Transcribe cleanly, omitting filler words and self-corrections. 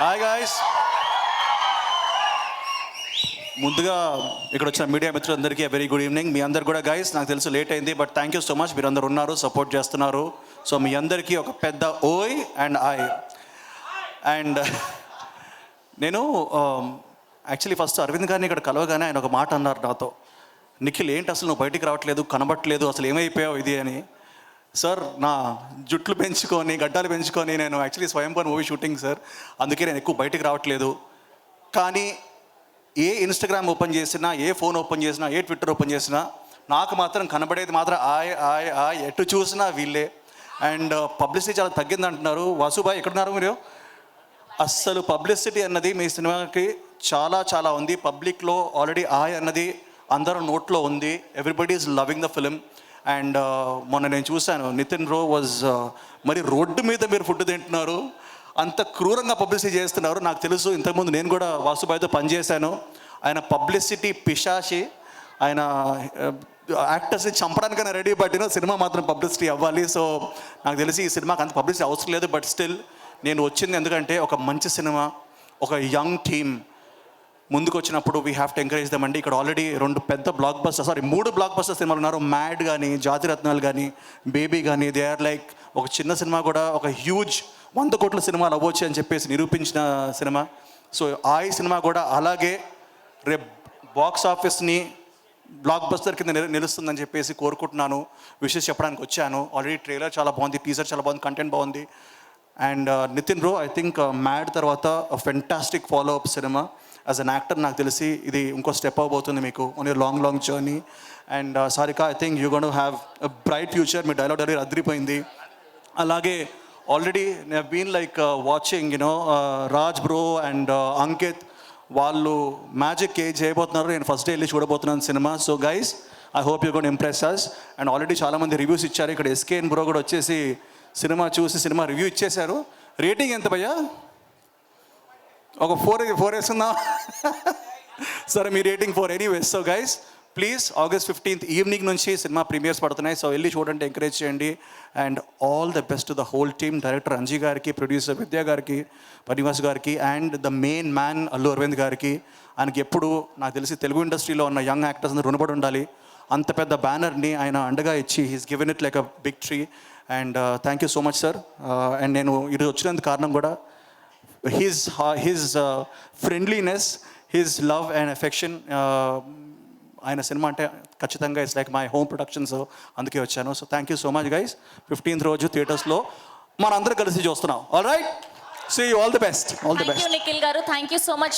Hi guys. ముందుగా ఇక్కడ వచ్చిన మీడియా మిత్రులందరికీ వెరీ గుడ్ ఈవినింగ్. మీ అందరు కూడా గైస్, నాకు తెలుసు లేట్ అయింది, but thank you so much. మీరు అందరు ఉన్నారు, సపోర్ట్ చేస్తున్నారు. సో మీ అందరికీ ఒక పెద్ద ఓయ్ అండ్ ఐ. అండ్ నేను యాక్చువల్లీ ఫస్ట్ అరవింద్ గారిని ఇక్కడ కలవగానే ఆయన ఒక మాట అన్నారు నాతో, నిఖిల్ ఏంటి అసలు నువ్వు బయటికి రావట్లేదు, కనబట్టలేదు, అసలు ఏమైపోయావు ఇది అని. సార్, నా జుట్లు పెంచుకొని గడ్డాలు పెంచుకొని నేను యాక్చువల్లీ స్వయంపన్ మూవీ షూటింగ్ సార్, అందుకే నేను ఎక్కువ బయటికి రావట్లేదు. కానీ ఏ ఇన్స్టాగ్రామ్ ఓపెన్ చేసినా, ఏ ఫోన్ ఓపెన్ చేసినా, ఏ ట్విట్టర్ ఓపెన్ చేసినా నాకు మాత్రం కనబడేది మాత్రం ఆయ్ ఎటు చూసినా వీళ్ళే. అండ్ పబ్లిసిటీ చాలా తగ్గింది అంటున్నారు. వాసుబాయ్ ఎక్కడున్నారు మీరు? అస్సలు పబ్లిసిటీ అన్నది మీ సినిమాకి చాలా చాలా ఉంది. పబ్లిక్లో ఆల్రెడీ ఆయ్ అన్నది అందరూ నోట్లో ఉంది. Everybody is loving the film. And మొన్న నేను చూశాను, నితిన్ బ్రో వాజ్ మరి రోడ్డు మీద మీరు ఫుడ్ తింటున్నారు, అంత క్రూరంగా పబ్లిసిటీ చేస్తున్నారు. నాకు తెలుసు, ఇంతకుముందు నేను కూడా వాసుబాయ్తో పనిచేశాను. ఆయన పబ్లిసిటీ పిశాచి. ఆయన యాక్టర్స్ని చంపడానికైనా రెడీ, పట్టిన సినిమా మాత్రం పబ్లిసిటీ అవ్వాలి. సో నాకు తెలిసి ఈ సినిమాకి అంత పబ్లిసిటీ అవసరం లేదు. బట్ స్టిల్ నేను వచ్చింది ఎందుకంటే ఒక మంచి సినిమా, ఒక యంగ్ టీమ్ ముందుకు వచ్చినప్పుడు we have to encourage dum అండి. ఇక్కడ ఆల్రెడీ 3 బ్లాక్ బస్టర్ సినిమాలు ఉన్నారు. మ్యాడ్ కానీ, జాతిరత్నాలు కానీ, బేబీ కానీ. దే ఆర్ లైక్ ఒక చిన్న సినిమా కూడా ఒక హ్యూజ్ 100 కోట్ల సినిమాలు అవ్వచ్చు అని చెప్పేసి నిరూపించిన సినిమా. సో ఆ సినిమా కూడా అలాగే రేపు బాక్స్ ఆఫీస్ని బ్లాక్ బస్టర్ కింద నిలుస్తుందని చెప్పేసి కోరుకుంటున్నాను. విషెస్ చెప్పడానికి వచ్చాను. ఆల్రెడీ ట్రైలర్ చాలా బాగుంది, టీజర్ చాలా బాగుంది, కంటెంట్ బాగుంది. And Nitin bro, I think Mad తర్వాత ఫెంటాస్టిక్ ఫాలో అప్ సినిమా. యాజ్ అన్ యాక్టర్ నాకు తెలిసి ఇది ఇంకో స్టెప్ అవబోతుంది మీకు on your long journey. And Sarika, I think you gonna have a bright future. మీ డైలాగ్ డెలివరీ అదిరిపోయింది. అలాగే ఆల్రెడీ నేను been like watching Raj bro and Ankit, వాళ్ళు మ్యాజిక్ చేయబోతున్నారు. నేను ఫస్ట్ డే వెళ్ళి చూడబోతున్నాను సినిమా. So guys, I hope you gonna impress us. And already చాలామంది రివ్యూస్ ఇచ్చారు. ఇక్కడ ఎస్కేఎన్ బ్రో కూడా వచ్చేసి సినిమా చూసి సినిమా రివ్యూ ఇచ్చేశారు. రేటింగ్ ఎంత భయ్యా? ఒక 4 వేస్తుందా? సరే, మీ rating 4 anyways. So guys, please August 15th evening నుంచి సినిమా ప్రీమియర్స్ పడుతున్నాయి. సో వెళ్ళి చూడండి, ఎంకరేజ్ చేయండి. And all the best to the whole team. Director Anji గారికి, ప్రొడ్యూసర్ విద్యా గారికి, పనివాస్ గారికి, and the main man Allu Aravind గారికి. ఆయనకి ఎప్పుడు నాకు తెలిసి తెలుగు ఇండస్ట్రీలో ఉన్న యంగ్ యాక్టర్స్ అందరూ రుణపడి ఉండాలి. అంత పెద్ద బ్యానర్ని ఆయన అండగా ఇచ్చి he's given it like a big tree. And thank you so much sir. And నేను ఈరోజు వచ్చినందుకు కారణం కూడా his friendliness, his love and affection. ఆయన సినిమా అంటే ఖచ్చితంగా it's like my home production. So అందుకే వచ్చాను. So thank you so much guys. 15th రోజు థియేటర్స్లో మనందరం కలిసి చూస్తున్నాం. All right, see you. All the best. Nikhil గారు, థ్యాంక్ యూ సో మచ్.